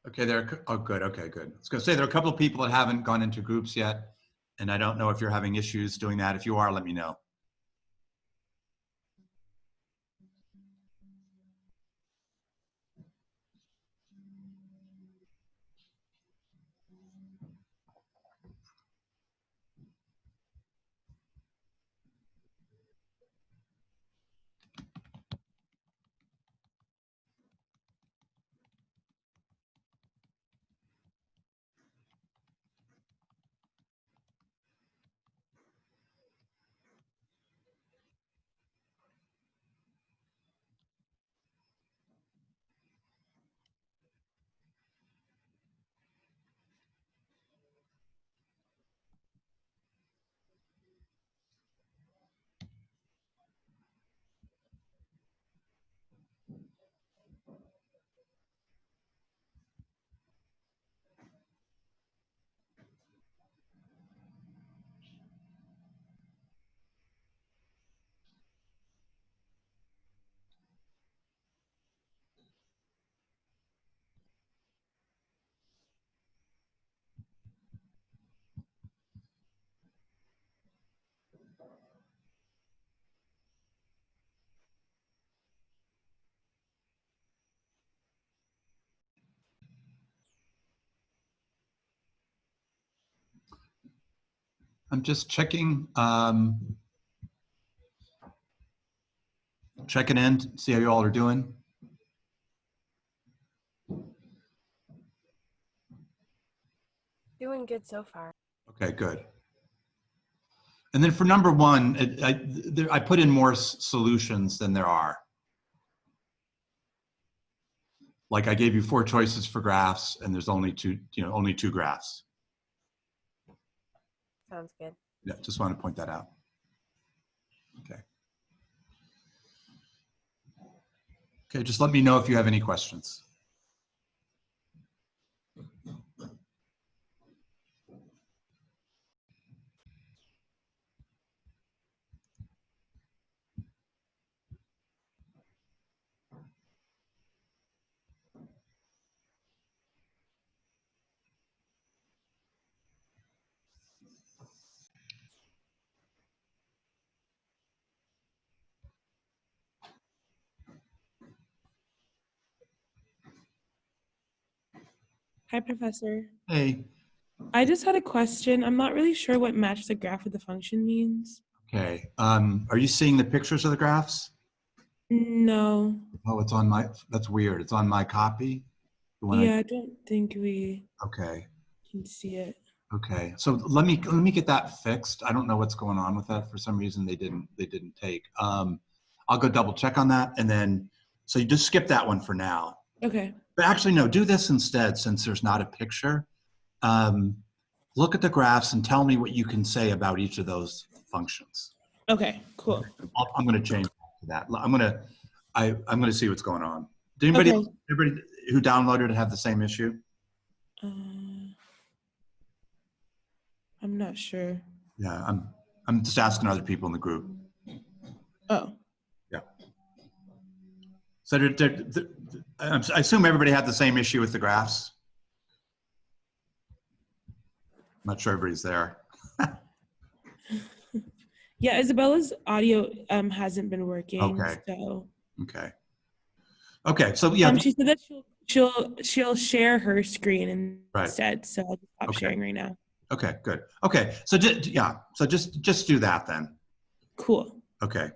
Okay, oh, good. Okay, good. I was going to say there are a couple of people that haven't gone into groups yet, and I don't know if you're having issues doing that. If you are, let me know. I'm just checking in, see how you all are doing. Doing good so far. Okay, good. And then for number one, I put in more solutions than there are. Like I gave you 4 choices for graphs, and there's only only 2 graphs. Sounds good. Yeah, just want to point that out. Okay. Okay, just let me know if you have any questions. Hi, Professor. Hey. I just had a question. I'm not really sure what match the graph with the function means. Okay. Are you seeing the pictures of the graphs? No. Oh, it's on my, that's weird. It's on my copy. Yeah, I don't think we Okay. can see it. Okay. So let me get that fixed. I don't know what's going on with that. For some reason they didn't take. I'll go double check on that, and then so you just skip that one for now. Okay. But actually, no, do this instead since there's not a picture. Look at the graphs and tell me what you can say about each of those functions. Okay, cool. I'm going to change to that. I'm going to see what's going on. Did anybody who downloaded it have the same issue? I'm not sure. Yeah, I'm just asking other people in the group. Oh. Yeah. So I assume everybody had the same issue with the graphs. I'm not sure everybody's there. Yeah, Isabella's audio hasn't been working. Okay. So. Okay. Okay. So yeah. She said that she'll share her screen instead. So I'll just stop sharing right now. Okay. Good. Okay. So yeah. So just do that then. Cool. Okay.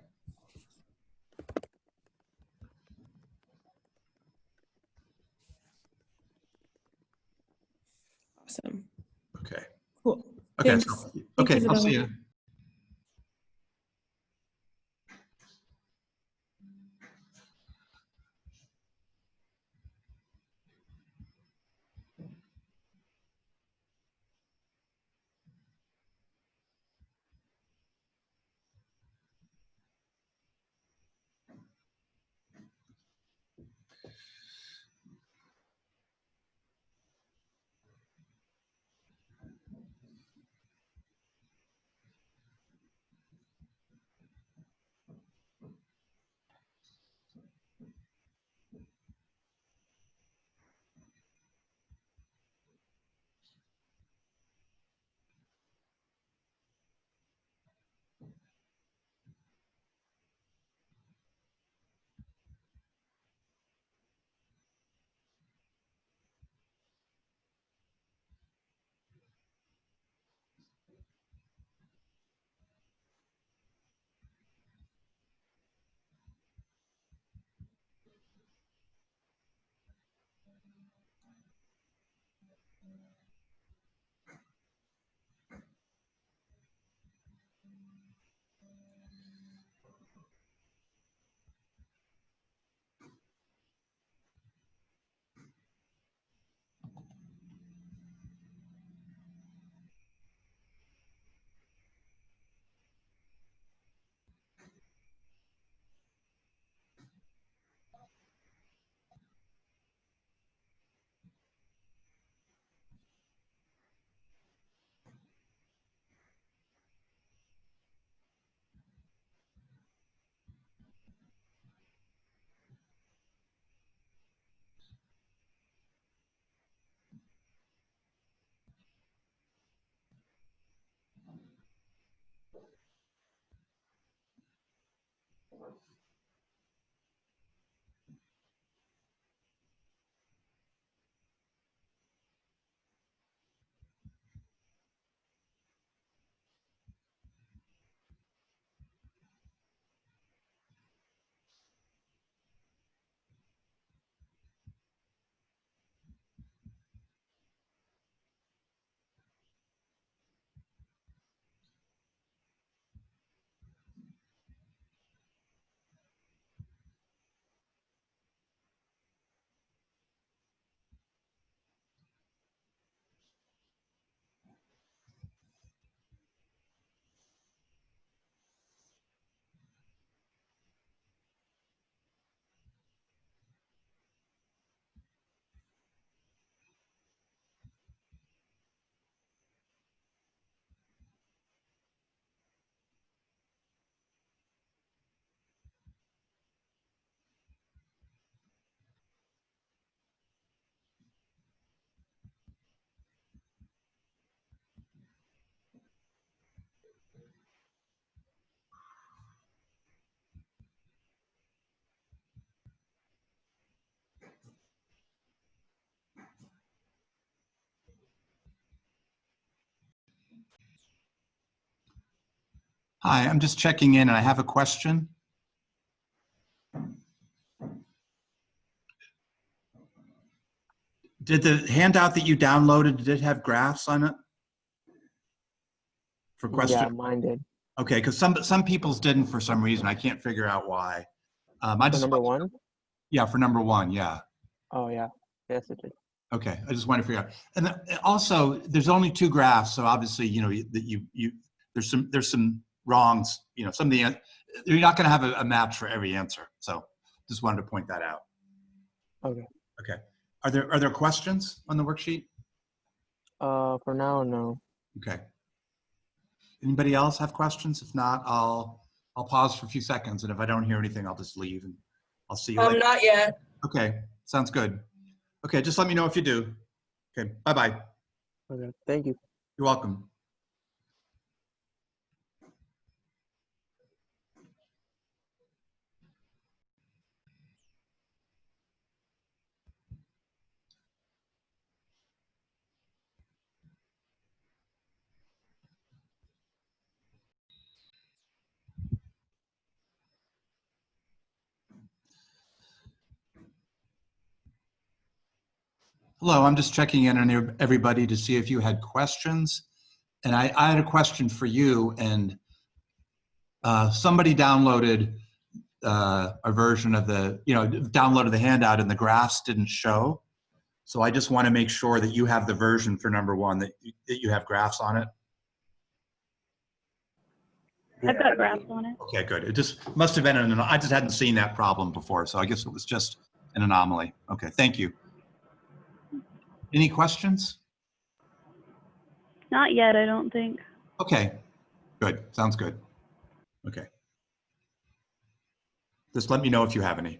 Awesome. Okay. Cool. Okay. Thanks. So, Thanks, okay. I'll see Isabella. you. Hi, I'm just checking in and I have a question. Did the handout that you downloaded, did it have graphs on it? For question? Yeah, mine did. Okay, because some people's didn't for some reason. I can't figure out why. I For just number one? Yeah, for number one, yeah. Oh, yeah. Yes, it did. Okay, I just want to figure out. And also, there's only 2 graphs, so obviously, you know, that there's some wrongs. You know, some of the you're not going to have a match for every answer. So, just wanted to point that out. Okay. Okay. Are there questions on the worksheet? For now, no. Okay. Anybody else have questions? If not, I'll pause for a few seconds, and if I don't hear anything, I'll just leave and I'll see you later. Not yet. Okay, sounds good. Okay, just let me know if you do. Okay, bye-bye. Okay, thank you. You're welcome. Hello, I'm just checking in on everybody to see if you had questions. And I had a question for you, and somebody downloaded a version of downloaded the handout and the graphs didn't show. So I just want to make sure that you have the version for number one, that you have graphs on it. I've got graphs on it. Okay, good. It just must have been I just hadn't seen that problem before, so I guess it was just an anomaly. Okay, thank you. Any questions? Not yet, I don't think. Okay, good. Sounds good. Okay. Just let me know if you have any.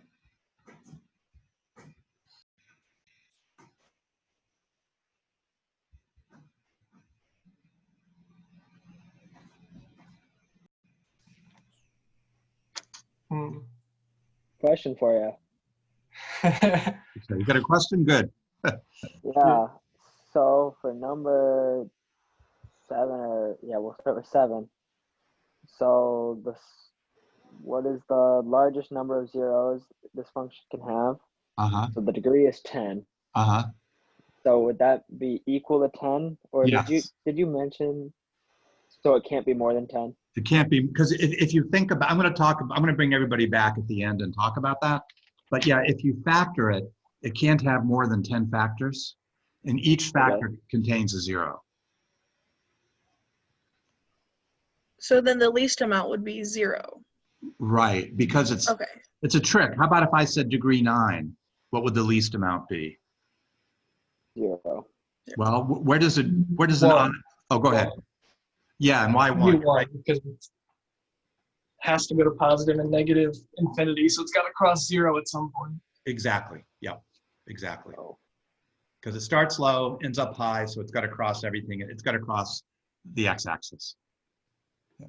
Question for you. Okay, you got a question? Good. Yeah. So for number 7, we'll start with 7. So what is the largest number of zeros this function can have? Uh-huh. So the degree is 10. Uh-huh. So would that be equal to 10? Or Yes. did you mention so it can't be more than 10? It can't be, because if you think about, I'm going to bring everybody back at the end and talk about that. But yeah, if you factor it, it can't have more than 10 factors, and each factor contains a 0. So then the least amount would be 0. Right, because it's a trick. How about if I said degree 9? What would the least amount be? 0. Well, where does it? Oh, go ahead. Yeah, and why 1? Right? Because it has to go to positive and negative infinity, so it's got to cross 0 at some point. Exactly. Yeah, exactly. Because it starts low, ends up high, so it's got to cross everything. It's got to cross the x-axis. Yeah.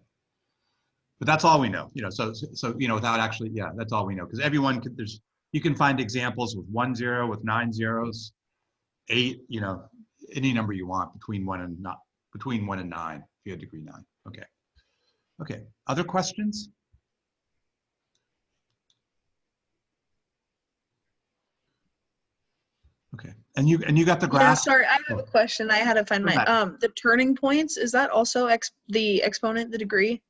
But that's all we know. You know, so without actually, yeah, that's all we know. Because everyone could, you can find examples with 1 0, with 9 zeros, 8. You know, any number you want between 1 and 9. If you had degree 9. Okay. Okay. Other questions? Okay. And you got the graph? Yeah, sorry, I have a question. I had to find my the turning points. Is that also the exponent, the degree?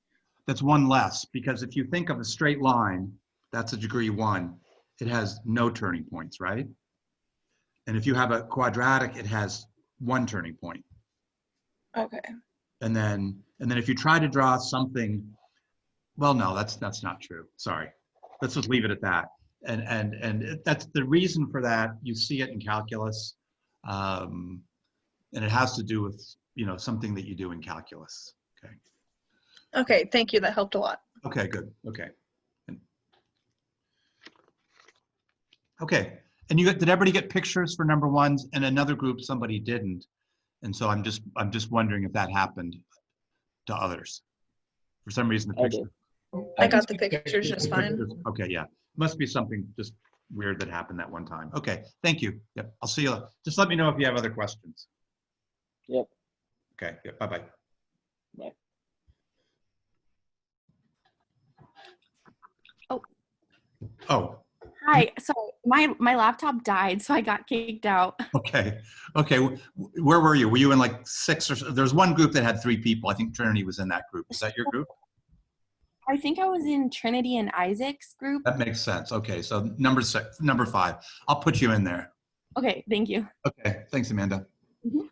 That's 1 less, because if you think of a straight line, that's a degree 1. It has no turning points, right? And if you have a quadratic, it has 1 turning point. Okay. And then if you try to draw something, well, no, that's not true. Sorry. Let's just leave it at that. And that's the reason for that. You see it in calculus, and it has to do with, you know, something that you do in calculus. Okay. Okay, thank you. That helped a lot. Okay, good. Okay. Okay. And did everybody get pictures for number 1s? And another group, somebody didn't. And so I'm just wondering if that happened to others. For some reason, the picture. I got the pictures just fine. Okay, yeah. Must be something just weird that happened that one time. Okay, thank you. Yep, I'll see you. Just let me know if you have other questions. Yep. Okay, yeah, bye-bye. Bye. Oh, Hi, sorry, my laptop died, so I got kicked out. okay. Okay. Where were you? Were you in like 6 or so? There's one group that had 3 people. I think Trinity was in that group. Is that your group? I think I was in Trinity and Isaac's group. That makes sense. Okay. So number 5. I'll put you in there. Okay, thank you. Okay. Thanks, Amanda. Mhm.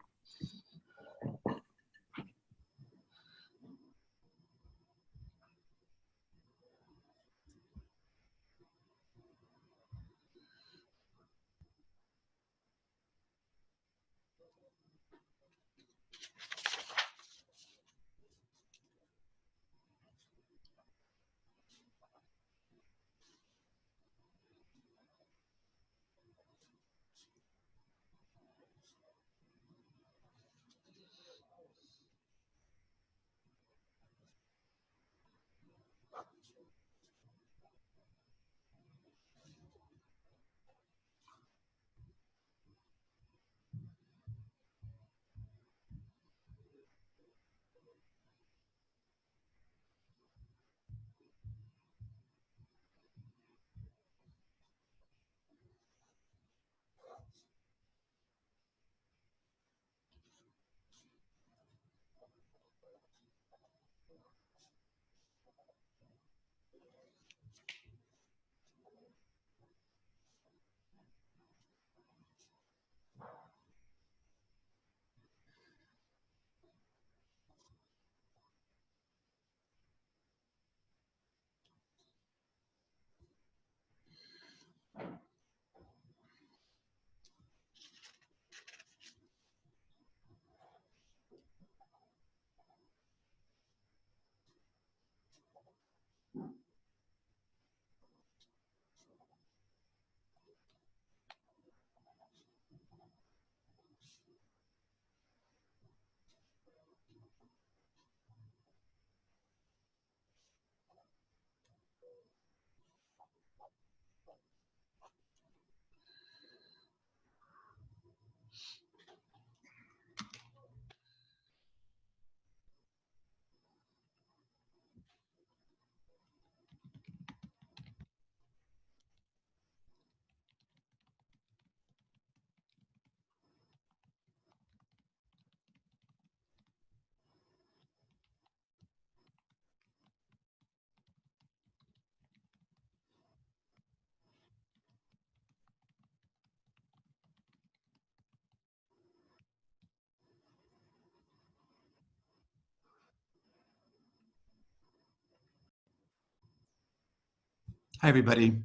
Hi, everybody.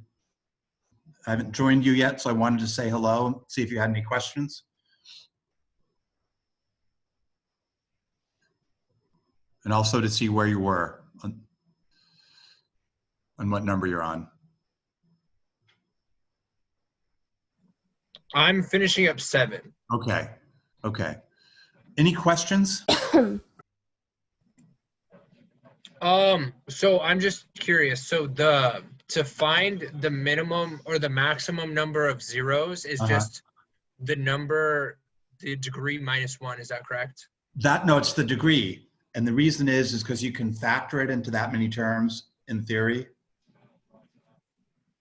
I haven't joined you yet, so I wanted to say hello, see if you had any questions. And also to see where you were on what number you're on. I'm finishing up 7. Okay. Okay. Any questions? So I'm just curious. So to find the minimum or the maximum number of zeros is just the number, the degree minus 1. Is that correct? No, it's the degree. And the reason is because you can factor it into that many terms in theory.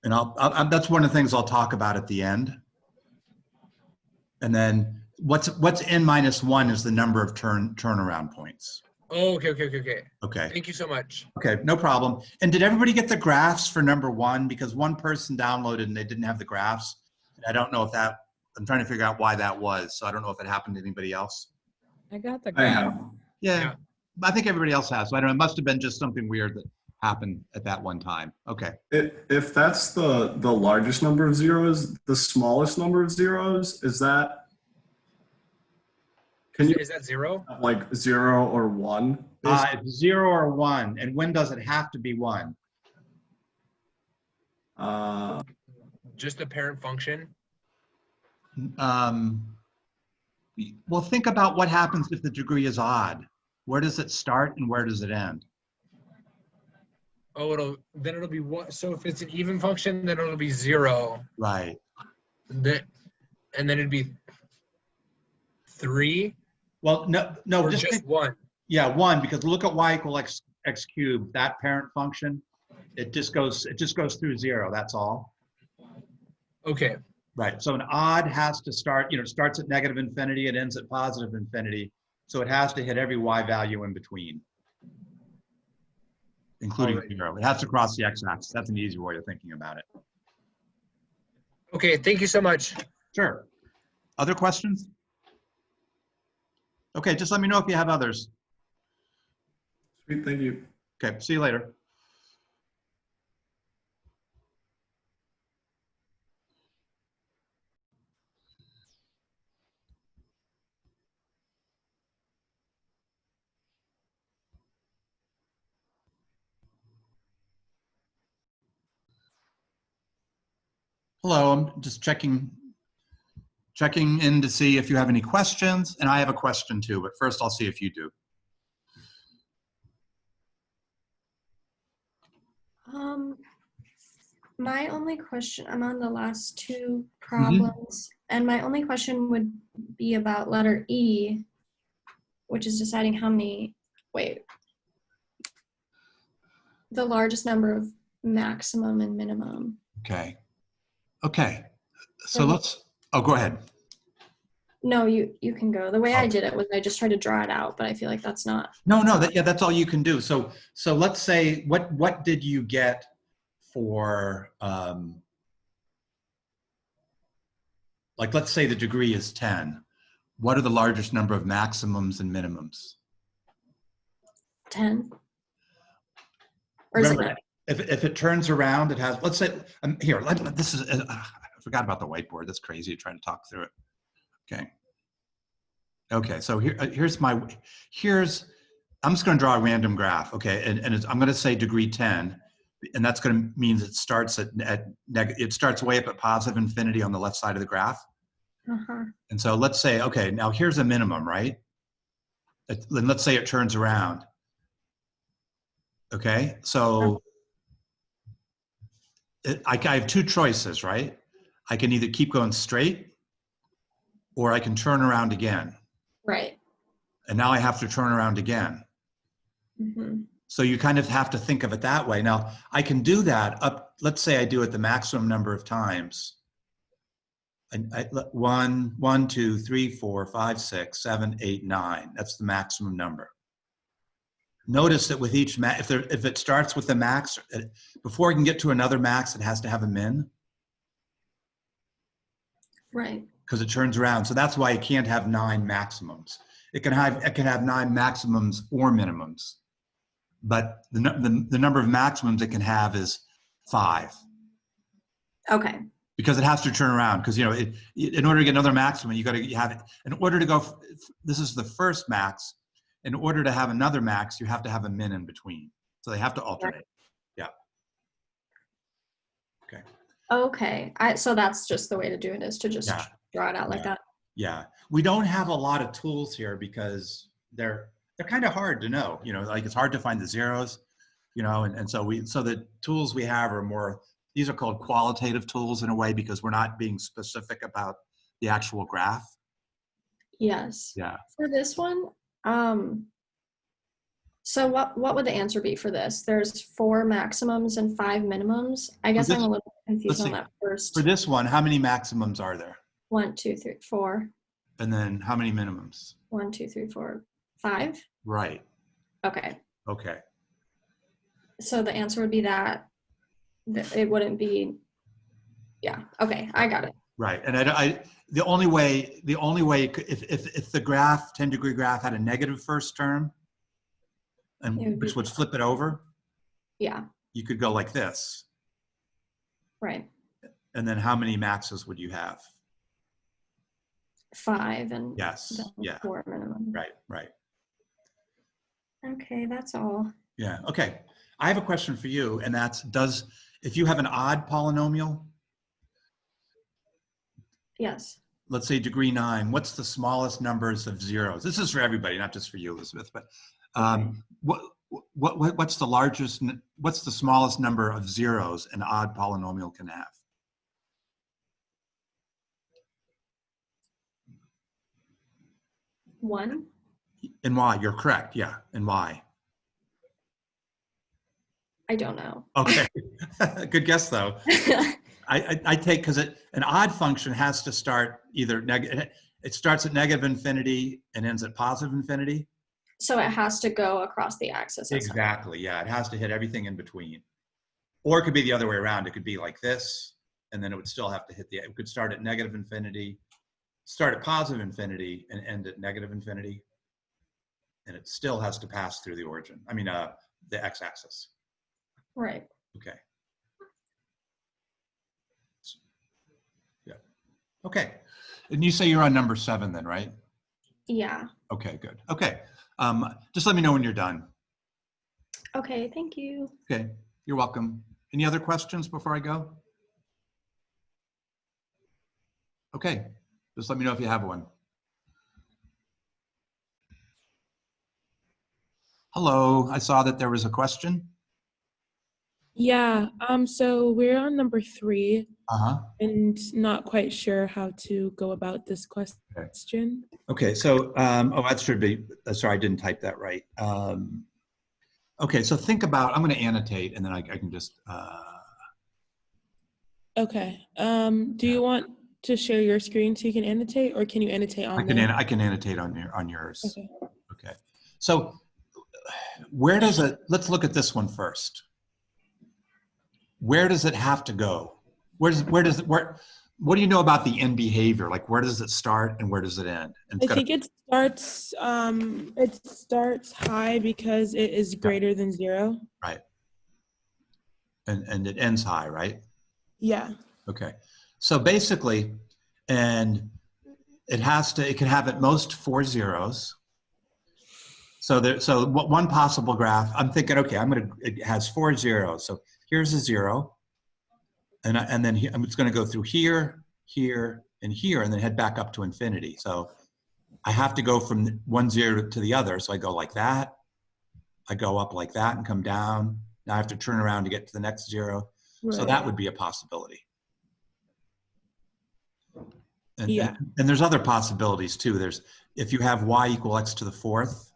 And that's one of the things I'll talk about at the end. And then what's n minus 1 is the number of turnaround points. Oh, okay. Okay. Thank you so much. Okay, no problem. And did everybody get the graphs for number 1? Because one person downloaded and they didn't have the graphs. I don't know if I'm trying to figure out why that was. So I don't know if it happened to anybody else. I got the graph. Yeah. I think everybody else has. So I don't know. It must have been just something weird that happened at that one time. Okay. If that's the largest number of zeros, the smallest number of zeros, is that? Is that 0? Like 0 or 1? It's 0 or 1. And when does it have to be 1? Just the parent function. Well, think about what happens if the degree is odd. Where does it start and where does it end? Oh, it'll be 1. So if it's an even function, then it'll be 0. Right. And then it'd be 3. Well, no, or just 1. Yeah, 1, because look at y equal x cubed, that parent function. It just goes through 0, that's all. Okay. Right, so an odd has to start, it starts at negative infinity, it ends at positive infinity. So it has to hit every y value in between, including 0. It has to cross the x-axis. That's an easy way of thinking about it. Okay, thank you so much. Sure. Other questions? Okay, just let me know if you have others. Sweet, thank you. Okay, see you later. Hello, I'm just checking in to see if you have any questions, and I have a question too, but first I'll see if you do. My only question, I'm on the last two problems, and my only question would be about letter E, which is deciding how many, the largest number of maximum and minimum. Okay. So let's, go ahead. No, you can go. The way I did it was I just tried to draw it out, but I feel like that's not. No, that's all you can do. So let's say, what did you get for, like, let's say the degree is 10. What are the largest number of maximums and minimums? 10. Or is it Remember, if it turns around, it has, let's say, here, this is, I forgot about the whiteboard. That's crazy trying to talk through it. Okay, so I'm just going to draw a random graph, okay, and I'm going to say degree 10, and that's going to mean it starts it starts way up at positive infinity on the left side of the graph. And so let's say, okay, now here's a minimum, right? Then let's say it turns around. Okay, so I have two choices, right? I can either keep going straight or I can turn around again. Right. And now I have to turn around again. So you kind of have to think of it that way. Now, I can do that up, let's say I do it the maximum number of times. 1, 2, 3, 4, 5, 6, 7, 8, 9. That's the maximum number. Notice that with each if it starts with the max, before it can get to another max, it has to have a min. Right. Because it turns around. So that's why it can't have 9 maximums. It can have 9 maximums or minimums. But the number of maximums it can have is 5. Okay. Because it has to turn around. Because in order to get another maximum, you have it. In order to go, this is the first max. In order to have another max, you have to have a min in between. So they have to alternate. Yeah. Okay. Okay. So that's just the way to do it, is to just draw it out like that. Yeah. We don't have a lot of tools here because they're kind of hard to know. Like it's hard to find the zeros. And so the tools we have are more. These are called qualitative tools in a way because we're not being specific about the actual graph. Yes. Yeah. For this one, so what would the answer be for this? There's 4 maximums and 5 minimums. I guess I'm a little confused on that first. For this one, how many maximums are there? 1, 2, 3, 4. And then how many minimums? 1, 2, 3, 4, 5. Right. Okay. Okay. So the answer would be that it wouldn't be. Yeah. Okay. I got it. Right. And the only way if the graph 10-degree graph had a negative first term, and which would flip it over. Yeah. You could go like this. Right. And then how many maxes would you have? 5 and yes. 4 minimum. Right. Okay, that's all. Yeah. Okay. I have a question for you, and that's if you have an odd polynomial. Yes. Let's say degree 9. What's the smallest numbers of zeros? This is for everybody, not just for you, Elizabeth. But what's the smallest number of zeros an odd polynomial can have? One. And why? You're correct. Yeah. And why? I don't know. Okay, good guess though. I take, because an odd function has to start either negative, it starts at negative infinity and ends at positive infinity. So it has to go across the axis. Exactly, yeah, it has to hit everything in between. Or it could be the other way around. It could be like this, and then it would still have to hit it could start at negative infinity, start at positive infinity, and end at negative infinity. And it still has to pass through the origin. I mean, the x-axis. Right. Okay. Yeah. Okay. And you say you're on number 7 then, right? Yeah. Okay, good. Okay. Just let me know when you're done. Okay, thank you. Okay, you're welcome. Any other questions before I go? Okay, just let me know if you have one. Hello, I saw that there was a question. Yeah, so we're on number 3 Uh-huh. and not quite sure how to go about this question. Okay, so, oh, that should be, sorry, I didn't type that right. Okay, so think about, I'm going to annotate and then I can just. Okay, do you want to share your screen so you can annotate, or can you annotate on there? I can annotate on yours. Okay. Okay, so where does it, let's look at this one first. Where does it have to go? What do you know about the end behavior? Like, where does it start and where does it end? And I think it starts high because it is greater than 0. Right. And it ends high, right? Yeah. Okay. So basically, and it can have at most 4 zeros. So one possible graph, I'm thinking, okay, it has 4 zeros. So here's a 0. And then it's going to go through here, here, and here, and then head back up to infinity. So I have to go from 1 0 to the other. So I go like that. I go up like that and come down. Now I have to turn around to get to the next 0. Right. So that would be a possibility. And, yeah. And there's other possibilities too. There's, if you have y equal x to the 4th,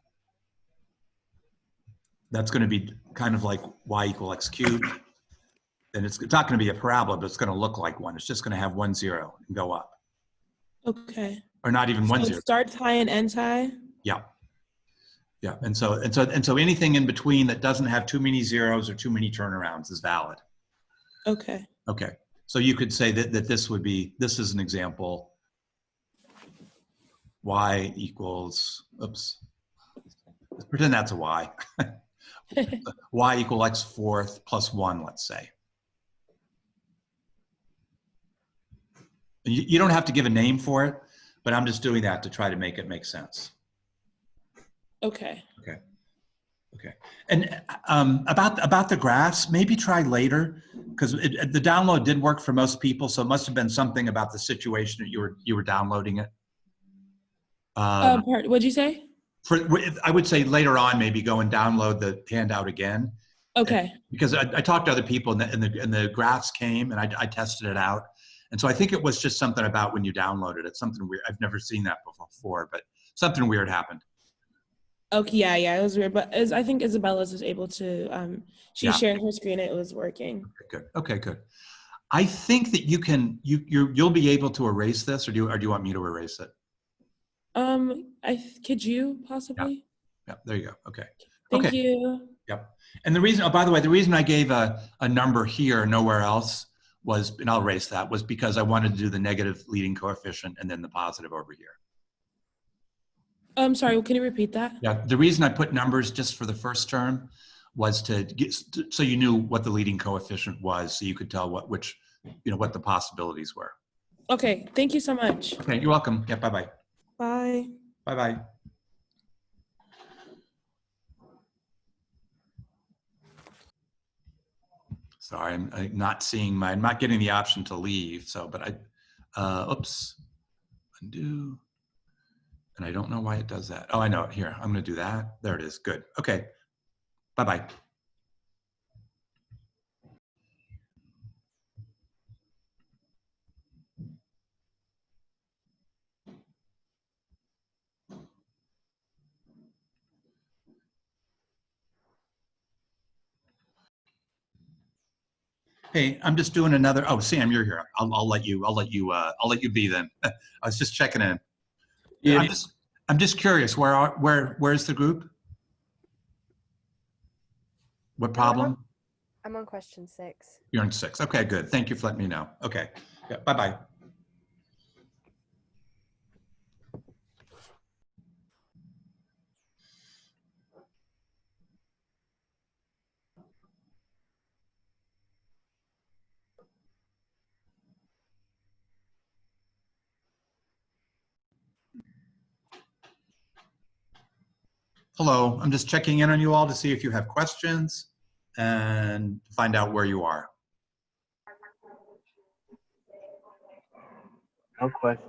that's going to be kind of like y equal x cubed. And it's not going to be a parabola, but it's going to look like one. It's just going to have 1 0 and go up. Okay. Or not even 1 so 0. It starts high and ends high? Yeah. Yeah. And so anything in between that doesn't have too many zeros or too many turnarounds is valid. Okay. Okay. So you could say that this is an example. Y equals, oops. Let's pretend that's a y. Y equal x 4th plus 1, let's say. You don't have to give a name for it, but I'm just doing that to try to make it make sense. Okay. Okay. Okay. And about the graphs, maybe try later, because the download did work for most people, so it must have been something about the situation that you were downloading it. What'd you say? I would say later on, maybe go and download the handout again. Okay. Because I talked to other people and the graphs came and I tested it out. And so I think it was just something about when you downloaded it, something weird. I've never seen that before, but something weird happened. Okay, yeah, it was weird, but I think Isabella's was able to, she shared her screen, it was working. Okay, good. Okay, good. I think that you'll be able to erase this, or do you want me to erase it? Could you possibly? Yeah, there you go. Okay. Thank you. Yep. And the reason, oh, by the way, the reason I gave a number here, nowhere else, was, and I'll erase that, was because I wanted to do the negative leading coefficient and then the positive over here. Sorry, can you repeat that? Yeah, the reason I put numbers just for the first term was to get, so you knew what the leading coefficient was, so you could tell what the possibilities were. Okay, thank you so much. Okay, you're welcome. Yeah, bye-bye. Bye. Bye-bye. Sorry, I'm not getting the option to leave. So, but oops, undo. And I don't know why it does that. Oh, I know it here. I'm going to do that. There it is. Good. Okay. Bye-bye. Hey, I'm just doing another. Oh, Sam, you're here. I'll let you be then. I was just checking in. Yeah. I'm just curious. Where's the group? What problem? I'm on question 6. You're in 6. Okay, good. Thank you for letting me know. Okay. Yeah. Bye-bye. Hello, I'm just checking in on you all to see if you have questions and find out where you are. No question.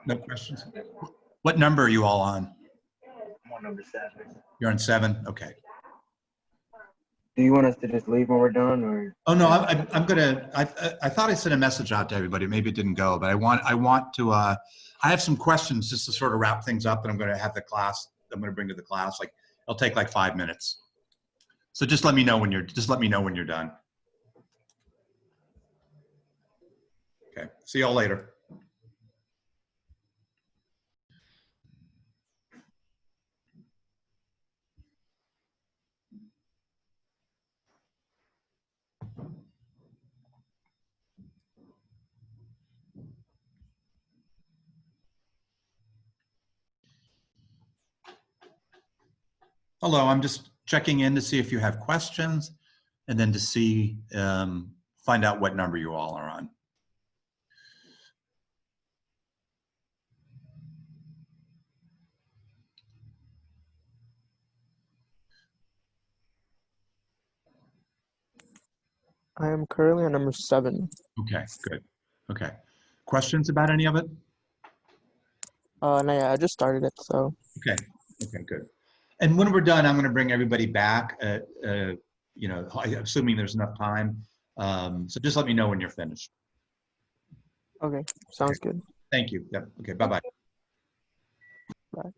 No questions? What number are you all on? I'm on number 7. You're on 7? Okay. Do you want us to just leave when we're done, or? Oh no, I'm gonna. I thought I sent a message out to everybody. Maybe it didn't go, but I want to. I have some questions just to sort of wrap things up that I'm going to have the class. I'm going to bring to the class. Like it'll take like 5 minutes. So just let me know when you're. Just let me know when you're done. Okay. See y'all later. Hello, I'm just checking in to see if you have questions and then to see, find out what number you all are on. I am currently on number 7. Okay, good. Okay. Questions about any of it? No, yeah, I just started it, so. Okay, okay, good. And when we're done, I'm going to bring everybody back, you know, assuming there's enough time. So just let me know when you're finished. Okay, sounds good. Thank you. Yep. Okay, bye-bye. Bye.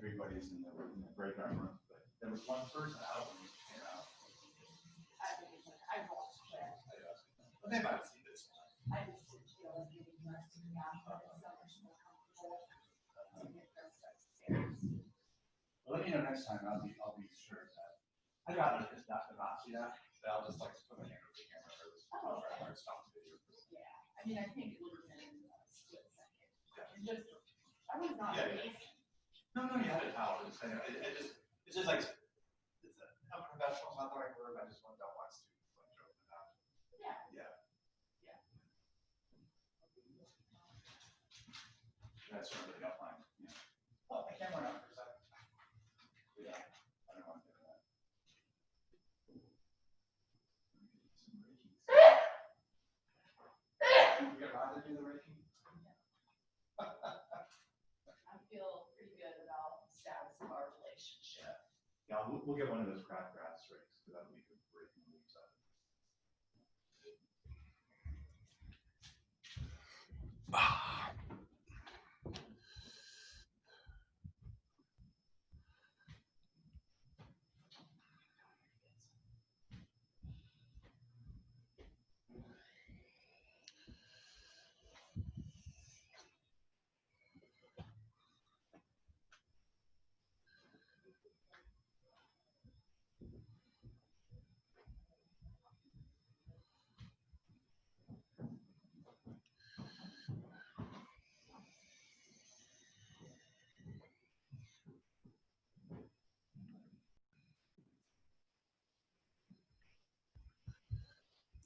Everybody's in the breakout room, but there was one person out when you came out. Well, they might have seen this one. Well, let me know next time. I'll be sure of that. I'd rather just not see that. I'll just like put my hand over the camera or stop the video. Yeah, I mean, I think it would have been a split second. Just, I was not. No, you had a towel. It's just like, it's unprofessional, not the right word. I just don't want to like joke about it. Yeah. That's really offline. Yeah. Oh, my camera on for a second. Yeah, I don't want to do that. We got Rod to do the raking? I feel pretty good about the status of our relationship. Yeah, we'll get one of those craft grass rakes so that we can rake the leaves up.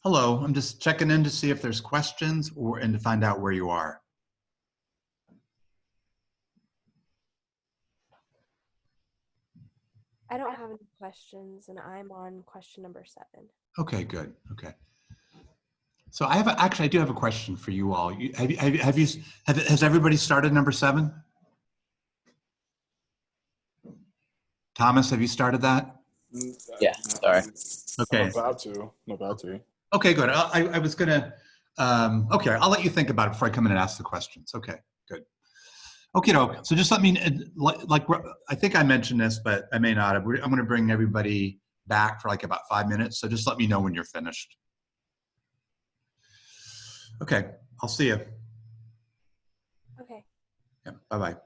Hello, I'm just checking in to see if there's questions and to find out where you are. I don't have any questions, and I'm on question number 7. Okay, good. Okay. So actually I do have a question for you all. Has everybody started number 7? Thomas, have you started that? Yeah, sorry. Okay. I'm about to. Okay, good. I was gonna, okay, I'll let you think about it before I come in and ask the questions. Okay, good. Okay, so just let me, like I think I mentioned this, but I may not have. I'm gonna bring everybody back for like about 5 minutes. So just let me know when you're finished. Okay, I'll see you. Okay. Yeah, bye-bye.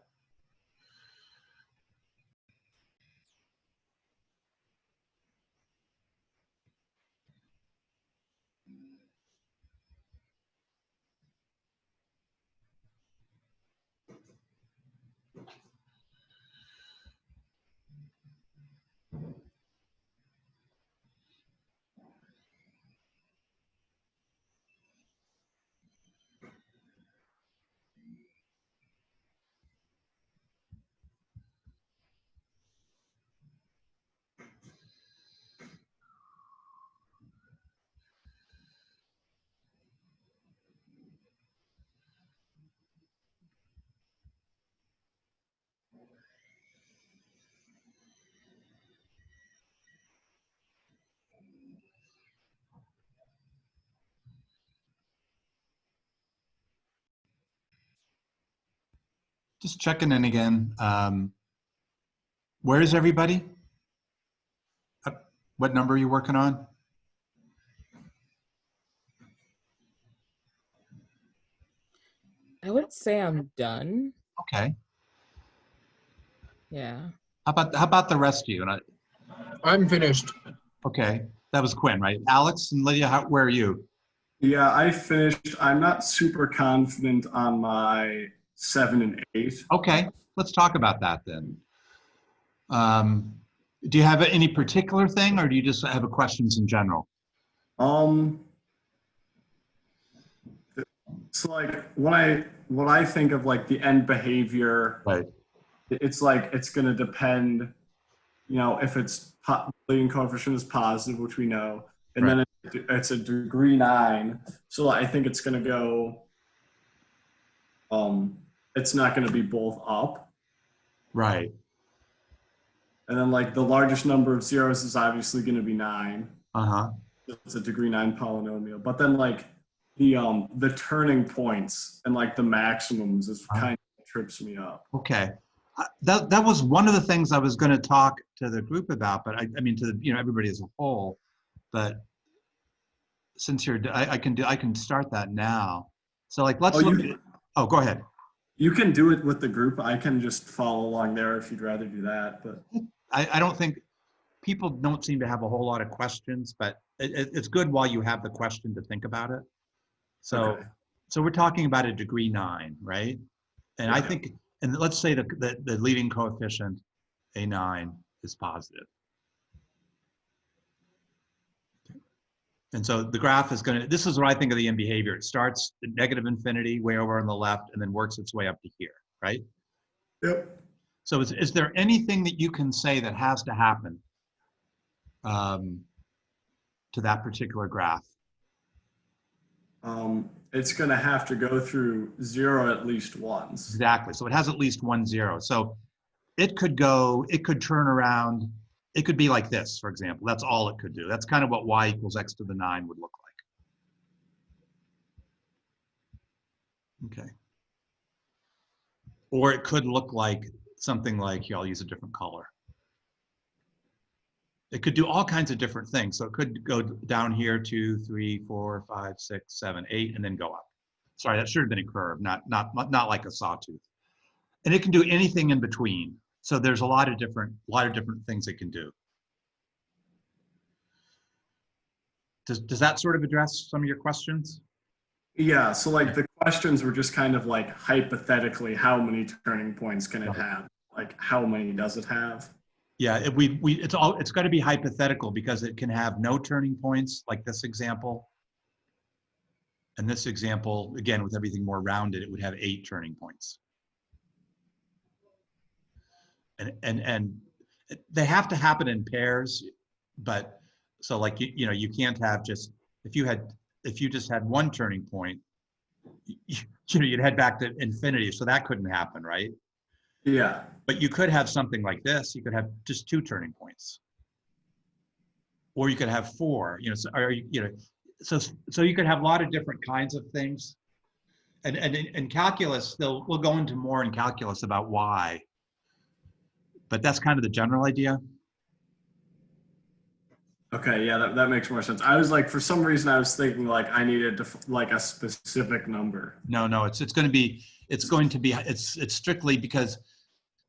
Just checking in again. Where is everybody? What number are you working on? I would say I'm done. Okay. Yeah. How about the rest of you? I'm finished. Okay, that was Quinn, right? Alex and Lydia, where are you? Yeah, I finished. I'm not super confident on my 7 and 8. Okay, let's talk about that then. Do you have any particular thing, or do you just have questions in general? So like what I think of like the end behavior, right? It's like it's going to depend, if it's leading coefficient is positive, which we know, and right. then it's a degree 9. So I think it's going to go. It's not going to be both up. Right. And then like the largest number of zeros is obviously going to be 9. Uh-huh. It's a degree 9 polynomial. But then like the turning points and like the maximums is kind of trips me up. Okay. That was one of the things I was going to talk to the group about, but I mean to the, everybody as a whole. But since I can start that now. So like let's look at it. Oh, go ahead. You can do it with the group. I can just follow along there if you'd rather do that. But I don't think people don't seem to have a whole lot of questions, but it's good while you have the question to think about it. So, Okay. so we're talking about a degree 9, right? And I Yeah. think, and let's say the leading coefficient, A9, is positive. And so the graph is going to, this is what I think of the end behavior. It starts at negative infinity, way over on the left, and then works its way up to here, right? Yep. So is there anything that you can say that has to happen to that particular graph? It's going to have to go through 0 at least once. Exactly. So it has at least 1 0. So it could turn around. It could be like this, for example. That's all it could do. That's kind of what y equals x to the 9 would look like. Okay. Or it could look like something like, here, I'll use a different color. It could do all kinds of different things. So it could go down here, 2, 3, 4, 5, 6, 7, 8, and then go up. Sorry, that should have been a curve, not like a sawtooth. And it can do anything in between. So there's a lot of different things it can do. Does that sort of address some of your questions? Yeah, so like the questions were just kind of like hypothetically, how many turning points can it have? Like how many does it have? Yeah, it's got to be hypothetical because it can have no turning points like this example. And this example, again, with everything more rounded, it would have 8 turning points. And they have to happen in pairs, but so like you know you can't have just if you just had 1 turning point, you'd head back to infinity, so that couldn't happen, right? Yeah. But you could have something like this. You could have just 2 turning points, or you could have 4. You know, so you could have a lot of different kinds of things. And in calculus, we'll go into more in calculus about why. But that's kind of the general idea. Okay, yeah, that makes more sense. I was like, for some reason, I was thinking like I needed to like a specific number. No, it's strictly because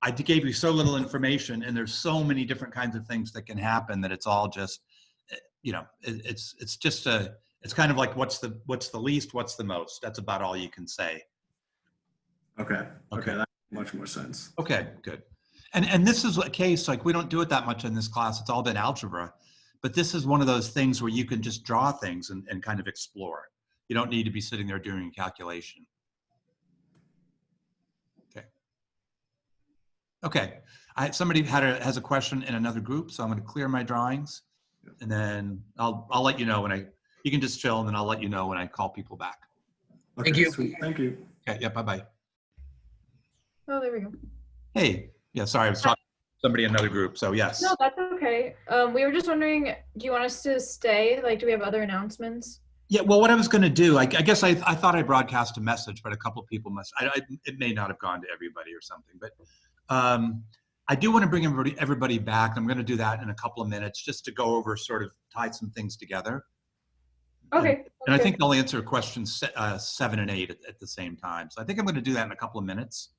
I gave you so little information, and there's so many different kinds of things that can happen that it's all just, you know, it's kind of like what's the least, what's the most. That's about all you can say. Okay, that makes much more sense. Okay, good. And this is a case, like we don't do it that much in this class. It's all been algebra. But this is one of those things where you can just draw things and kind of explore. You don't need to be sitting there doing a calculation. Okay. Somebody has a question in another group, so I'm going to clear my drawings, and then I'll let you know when you can just chill, and then I'll let you know when I call people back. Okay, Thank you. Sweet. Thank you. Okay. Yeah. Bye-bye. Oh, there we go. Hey. Yeah. Sorry, I was talking to somebody in another group. So yes. No, that's okay. We were just wondering, do you want us to stay? Like, do we have other announcements? Yeah, well, what I was going to do, I guess I thought I broadcast a message, but a couple of people it may not have gone to everybody or something. But I do want to bring everybody back. I'm going to do that in a couple of minutes just to go over, sort of tie some things together. Okay. And I think they'll answer questions 7 and 8 at the same time. So I think I'm going to do that in a couple of minutes.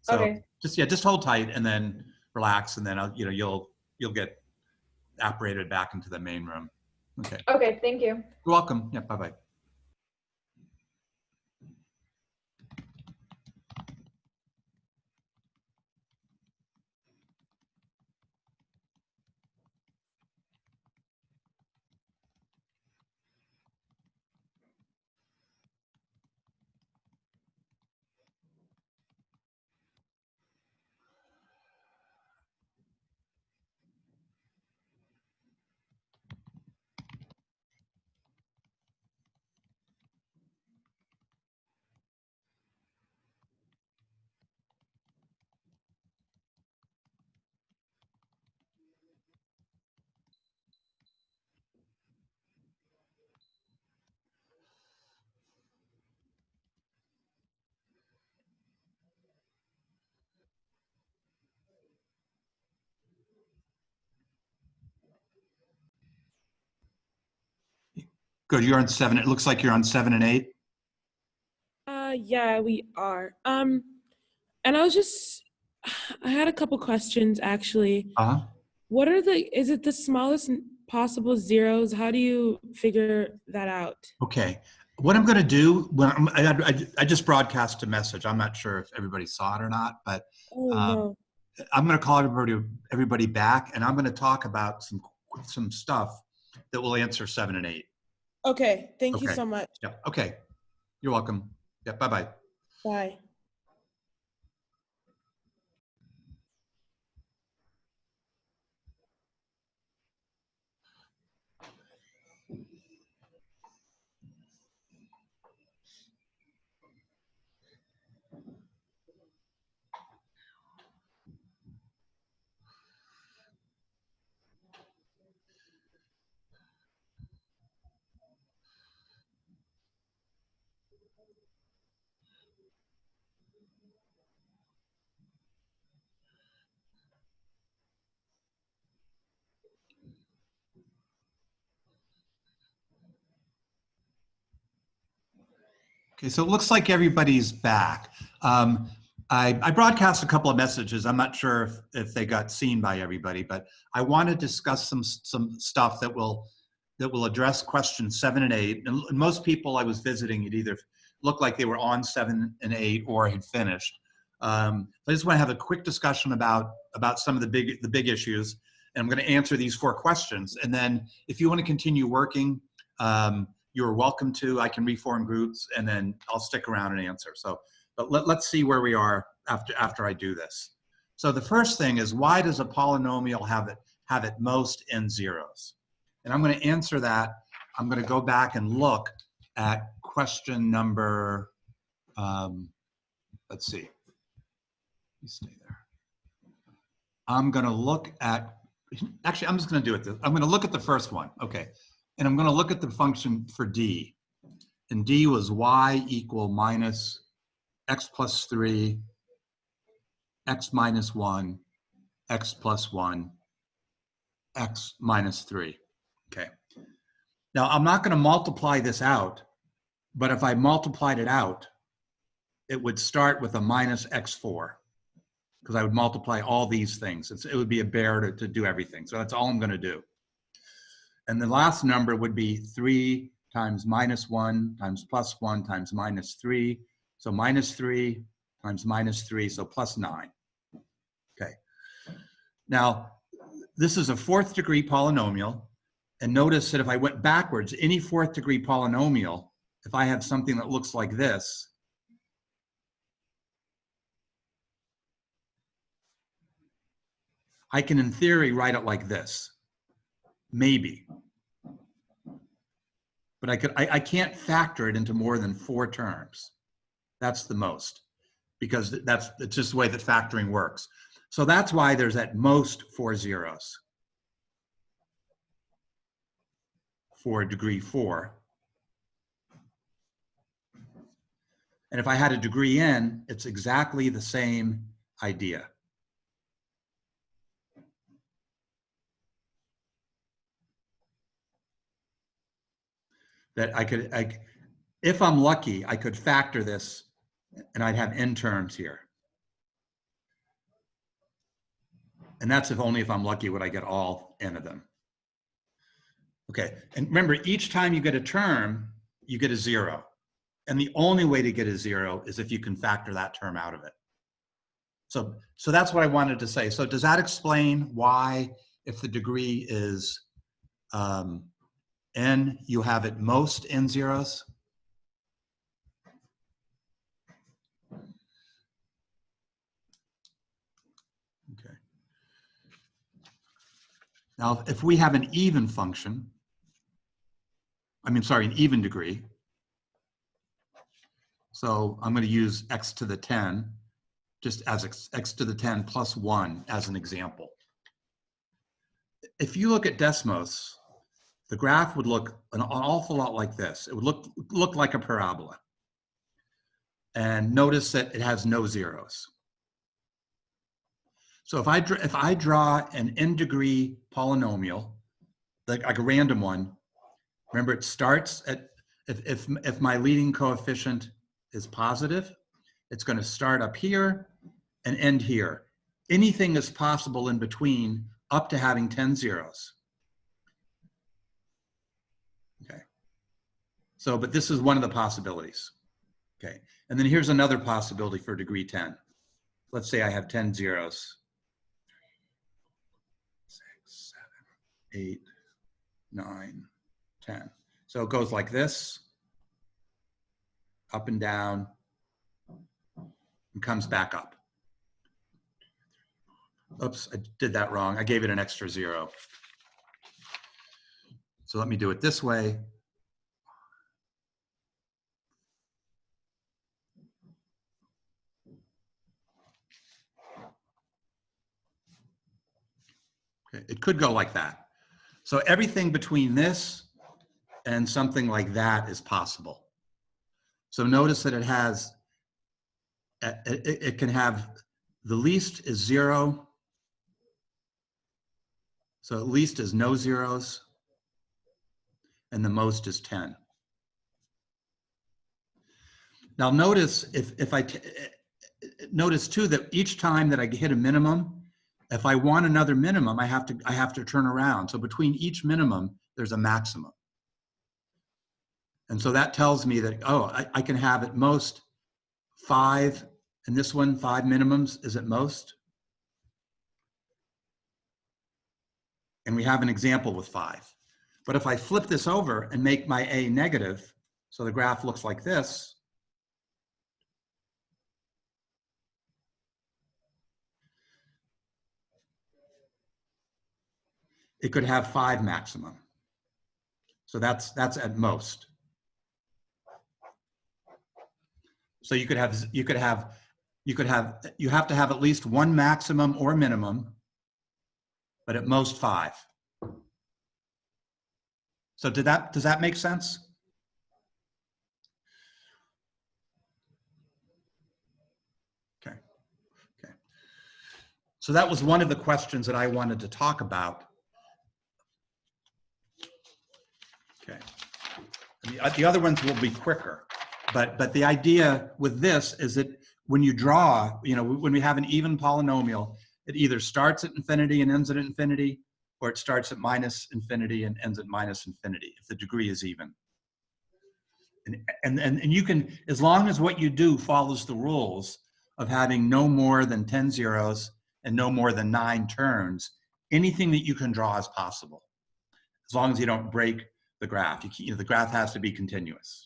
Okay. Just hold tight and then relax, and then you'll get apparated back into the main room. Okay. Okay, thank you. You're welcome. Yeah, bye-bye. Good. You're on 7. It looks like you're on 7 and 8. Yeah, we are. And I had a couple questions actually. What are is it the smallest possible zeros? How do you figure that out? Okay. What I'm going to do, I just broadcast a message. I'm not sure if everybody saw it or not, but No. I'm going to call everybody back, and I'm going to talk about some stuff that will answer 7 and 8. Okay. Thank you so much. Yeah. Okay. You're welcome. Yeah. Bye-bye. Bye. Okay, so it looks like everybody's back. I broadcast a couple of messages. I'm not sure if they got seen by everybody, but I want to discuss some stuff that will address questions 7 and 8. And most people I was visiting, it either looked like they were on 7 and 8 or had finished. I just want to have a quick discussion about some of the big issues, and I'm going to answer these 4 questions. And then if you want to continue working, you're welcome to. I can reform groups, and then I'll stick around and answer. So, but let's see where we are after I do this. So the first thing is, why does a polynomial have at most n zeros? And I'm going to answer that. I'm going to go back and look at question number. Let's see. You stay there. I'm going to look at. Actually, I'm just going to do it. I'm going to look at the first one. Okay. And I'm going to look at the function for d. And d was y equal minus x plus 3, x minus 1, x plus 1, x minus 3. Okay. Now, I'm not going to multiply this out, but if I multiplied it out, it would start with a minus x4, because I would multiply all these things. It would be a bear to do everything. So that's all I'm going to do. And the last number would be 3 times minus 1 times plus 1 times minus 3. So minus 3 times minus 3, so plus 9. Okay. Now, this is a 4th degree polynomial. And notice that if I went backwards, any 4th degree polynomial, if I have something that looks like this, I can, in theory, write it like this. Maybe. But I can't factor it into more than 4 terms. That's the most, because it's just the way that factoring works. So that's why there's at most 4 zeros for degree 4. And if I had a degree n, it's exactly the same idea. That if I'm lucky, I could factor this and I'd have n terms here. And that's only if I'm lucky would I get all n of them. Okay, and remember, each time you get a term, you get a 0. And the only way to get a 0 is if you can factor that term out of it. So that's what I wanted to say. So does that explain why, if the degree is n, you have at most n zeros? Okay. Now, if we have an even function, an even degree. So I'm going to use x to the 10, just as x to the 10 plus 1 as an example. If you look at Desmos, the graph would look an awful lot like this. It would look like a parabola. And notice that it has no zeros. So if I draw an n degree polynomial, like a random one, remember it starts at, if my leading coefficient is positive, it's going to start up here and end here. Anything is possible in between up to having 10 zeros. Okay. So, but this is one of the possibilities. Okay. And then here's another possibility for degree 10. Let's say I have 10 zeros. 6, 7, 8, 9, 10. So it goes like this, up and down, and comes back up. Oops, I did that wrong. I gave it an extra 0. So let me do it this way. Okay, it could go like that. So everything between this and something like that is possible. So notice that it has, it can have, the least is 0. So at least is no zeros, and the most is 10. Now notice notice too that each time that I hit a minimum, if I want another minimum, I have to turn around. So between each minimum, there's a maximum. And so that tells me that, oh, I can have at most 5, and this one, 5 minimums is at most. And we have an example with 5. But if I flip this over and make my A negative, so the graph looks like this, it could have 5 maximum. So that's at most. So you have to have at least 1 maximum or minimum, but at most 5. So does that make sense? Okay. Okay. So that was one of the questions that I wanted to talk about. Okay. And the other ones will be quicker. But the idea with this is that when you draw, when we have an even polynomial, it either starts at infinity and ends at infinity, or it starts at minus infinity and ends at minus infinity, if the degree is even. And you can, as long as what you do follows the rules of having no more than 10 zeros and no more than 9 turns, anything that you can draw is possible, as long as you don't break the graph. The graph has to be continuous.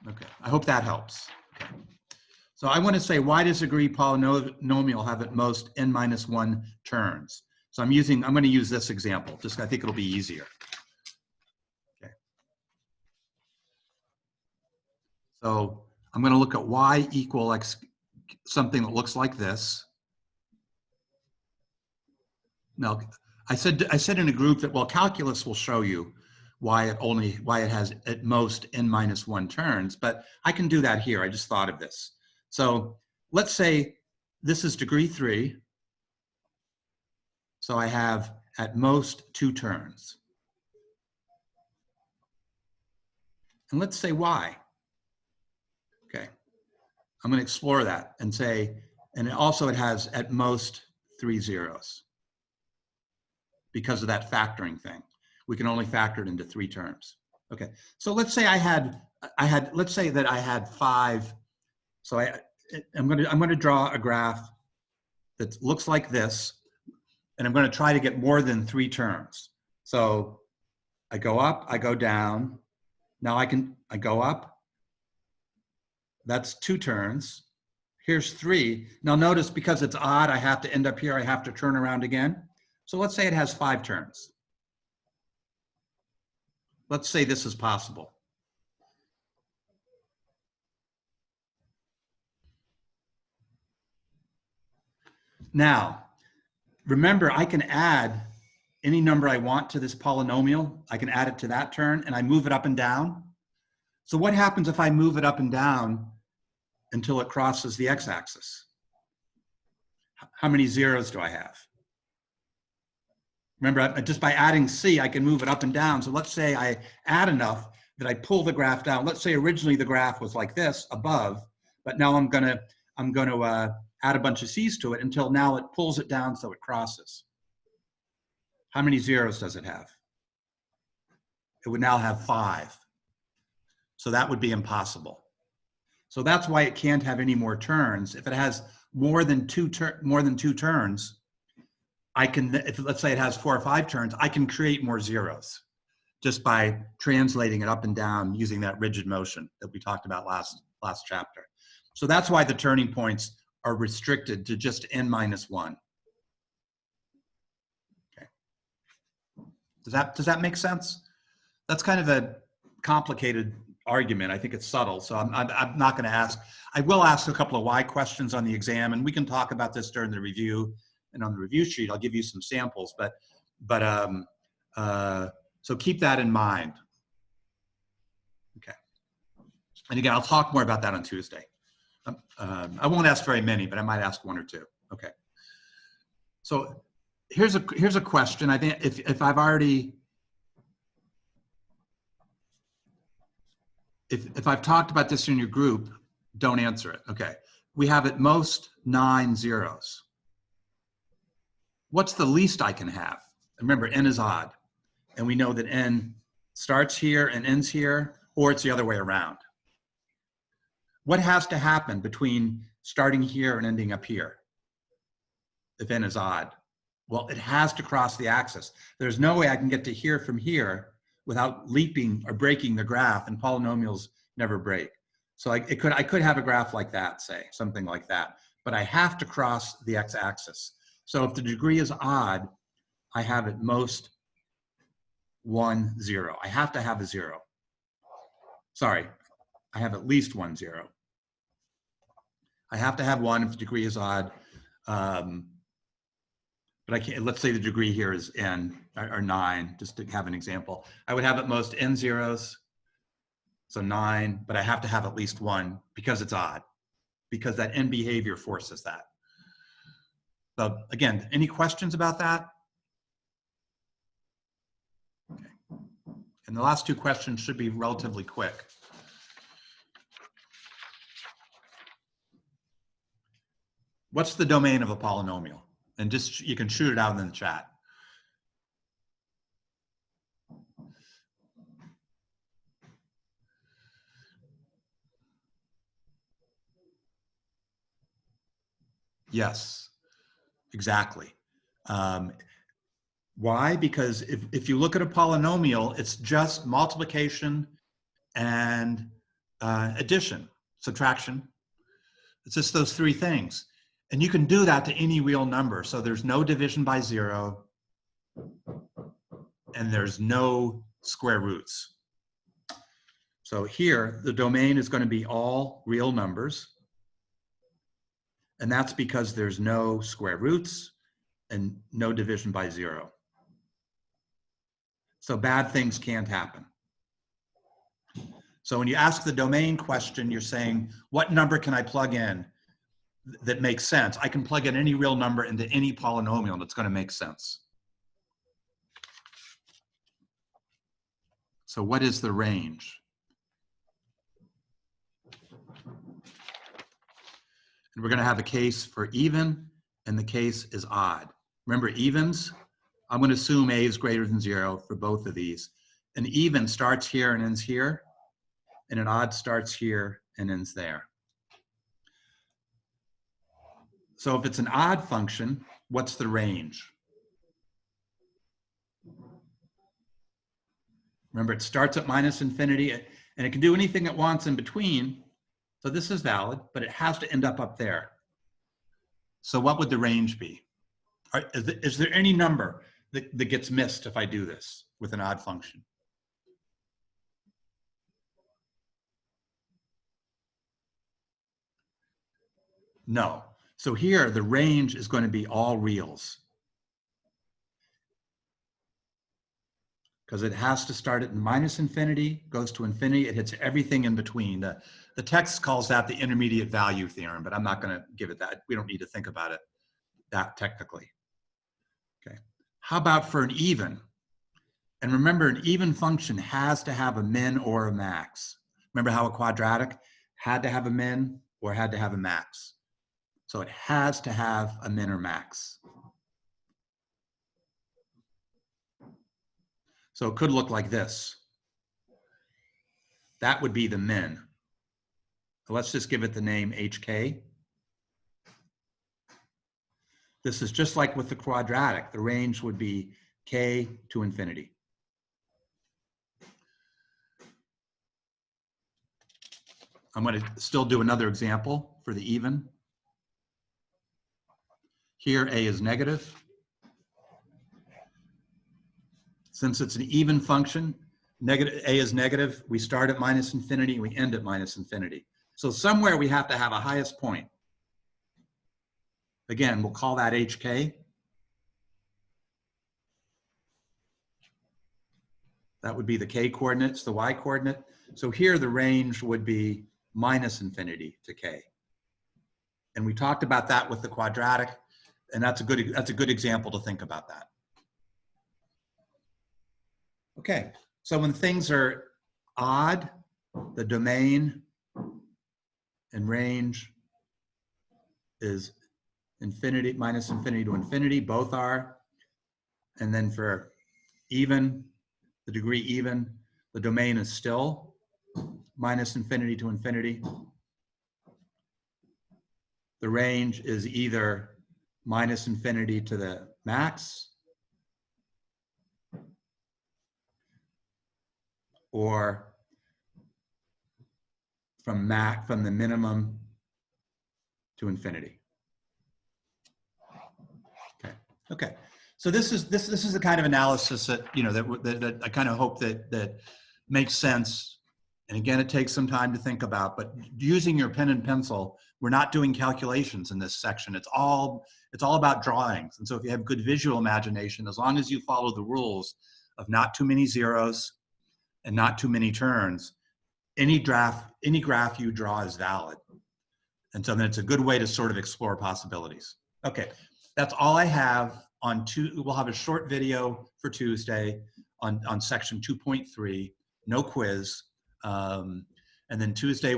Okay, I hope that helps. Okay. So I want to say, why does degree polynomial have at most n-1 turns? So I'm going to use this example, I think it'll be easier. Okay. So I'm going to look at y equal x, something that looks like this. Now, I said in a group that, well, calculus will show you why it has at most n-1 turns, but I can do that here. I just thought of this. So let's say this is degree 3. So I have at most 2 turns. And let's say y. Okay. I'm going to explore that and say, and also it has at most 3 zeros because of that factoring thing. We can only factor it into 3 terms. Okay, so let's say let's say that I had 5. So I'm going to draw a graph that looks like this, and I'm going to try to get more than 3 terms. So I go up, I go down. Now I go up. That's 2 turns. Here's 3. Now notice, because it's odd, I have to end up here. I have to turn around again. So let's say it has 5 turns. Let's say this is possible. Now, remember, I can add any number I want to this polynomial. I can add it to that turn, and I move it up and down. So what happens if I move it up and down until it crosses the x-axis? How many zeros do I have? Remember, just by adding c, I can move it up and down. So let's say I add enough that I pull the graph down. Let's say originally the graph was like this above, but now I'm gonna I'm going to add a bunch of c's to it until now it pulls it down so it crosses. How many zeros does it have? It would now have 5. So that would be impossible. So that's why it can't have any more turns. If it has more than two turns, I can, if let's say it has 4 or 5 turns, I can create more zeros just by translating it up and down using that rigid motion that we talked about last chapter. So that's why the turning points are restricted to just n-1. Okay. Does that make sense? That's kind of a complicated argument. I think it's subtle, so I'm not going to ask. I will ask a couple of why questions on the exam, and we can talk about this during the review. And on the review sheet, I'll give you some samples. So keep that in mind. Okay. And again, I'll talk more about that on Tuesday. I won't ask very many, but I might ask 1 or 2. Okay. So here's a question. I think if I've already. If I've talked about this in your group, don't answer it. Okay. We have at most 9 zeros. What's the least I can have? Remember, n is odd. And we know that n starts here and ends here, or it's the other way around. What has to happen between starting here and ending up here if n is odd? Well, it has to cross the axis. There's no way I can get to here from here without leaping or breaking the graph, and polynomials never break. So I could have a graph like that, say, something like that, but I have to cross the x-axis. So if the degree is odd, I have at most 1 0. I have to have a 0. Sorry, I have at least 1 0. I have to have 1 if the degree is odd. But I can't, let's say the degree here is n, or 9, just to have an example. I would have at most n zeros, so 9, but I have to have at least 1 because it's odd, because that n behavior forces that. So again, any questions about that? Okay. And the last 2 questions should be relatively quick. What's the domain of a polynomial? And just, you can shoot it out in the chat. Yes, exactly. Why? Because if you look at a polynomial, it's just multiplication and addition, subtraction. It's just those 3 things. And you can do that to any real number. So there's no division by 0, and there's no square roots. So here, the domain is going to be all real numbers. And that's because there's no square roots and no division by 0. So bad things can't happen. So when you ask the domain question, you're saying, what number can I plug in that makes sense? I can plug in any real number into any polynomial that's going to make sense. So what is the range? And we're going to have a case for even, and the case is odd. Remember, evens, I'm going to assume a is greater than 0 for both of these. An even starts here and ends here, and an odd starts here and ends there. So if it's an odd function, what's the range? Remember, it starts at -infinity, and it can do anything it wants in between. So this is valid, but it has to end up there. So what would the range be? Is there any number that gets missed if I do this with an odd function? No. So here, the range is going to be all reals, because it has to start at -infinity, goes to infinity, it hits everything in between. The text calls that the intermediate value theorem, but I'm not going to give it that. We don't need to think about it that technically. Okay. How about for an even? And remember, an even function has to have a min or a max. Remember how a quadratic had to have a min or had to have a max? So it has to have a min or max. So it could look like this. That would be the min. So let's just give it the name HK. This is just like with the quadratic. The range would be K to infinity. I'm going to still do another example for the even. Here, A is negative. Since it's an even function, A is negative, we start at minus infinity, we end at minus infinity. So somewhere we have to have a highest point. Again, we'll call that HK. That would be the K coordinates, the Y coordinate. So here the range would be minus infinity to K. And we talked about that with the quadratic, and that's a good example to think about that. Okay, so when things are odd, the domain and range is infinity, minus infinity to infinity, both are. And then for even, the degree even, the domain is still minus infinity to infinity. The range is either minus infinity to the max or from the minimum to infinity. Okay. So this is the kind of analysis that that I kind of hope that makes sense. And again, it takes some time to think about. But using your pen and pencil, we're not doing calculations in this section. It's all about drawings. And so if you have good visual imagination, as long as you follow the rules of not too many zeros and not too many turns, any graph you draw is valid. And so then it's a good way to sort of explore possibilities. Okay, that's all I have on we'll have a short video for Tuesday on section 2.3, no quiz. And then Tuesday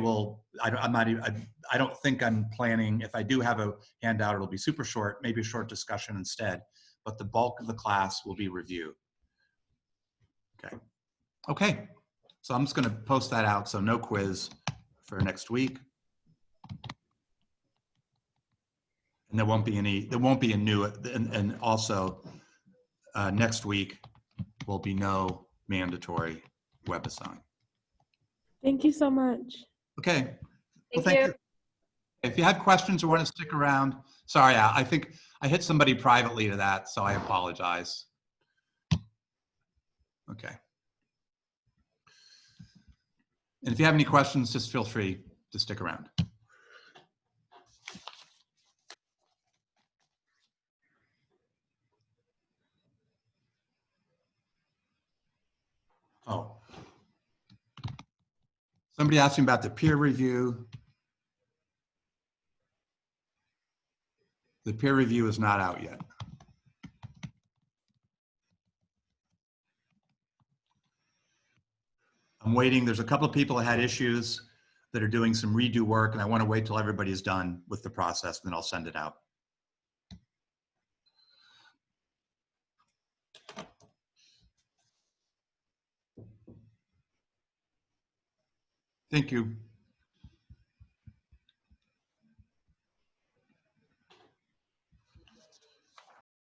I don't think I'm planning, if I do have a handout, it'll be super short, maybe a short discussion instead, but the bulk of the class will be review. Okay, so I'm just gonna post that out, so no quiz for next week. And there won't be a new, and also next week will be no mandatory WebAssign. Thank you so much. Okay. Well, thank you. If you had questions or want to stick around, sorry, I think I hit somebody privately to that, so I apologize. Okay. And if you have any questions, just feel free to stick around. Oh. Somebody asked me about the peer review. The peer review is not out yet. I'm waiting. There's a couple of people that had issues that are doing some redo work, and I want to wait till everybody's done with the process, and then I'll send it out. Thank you.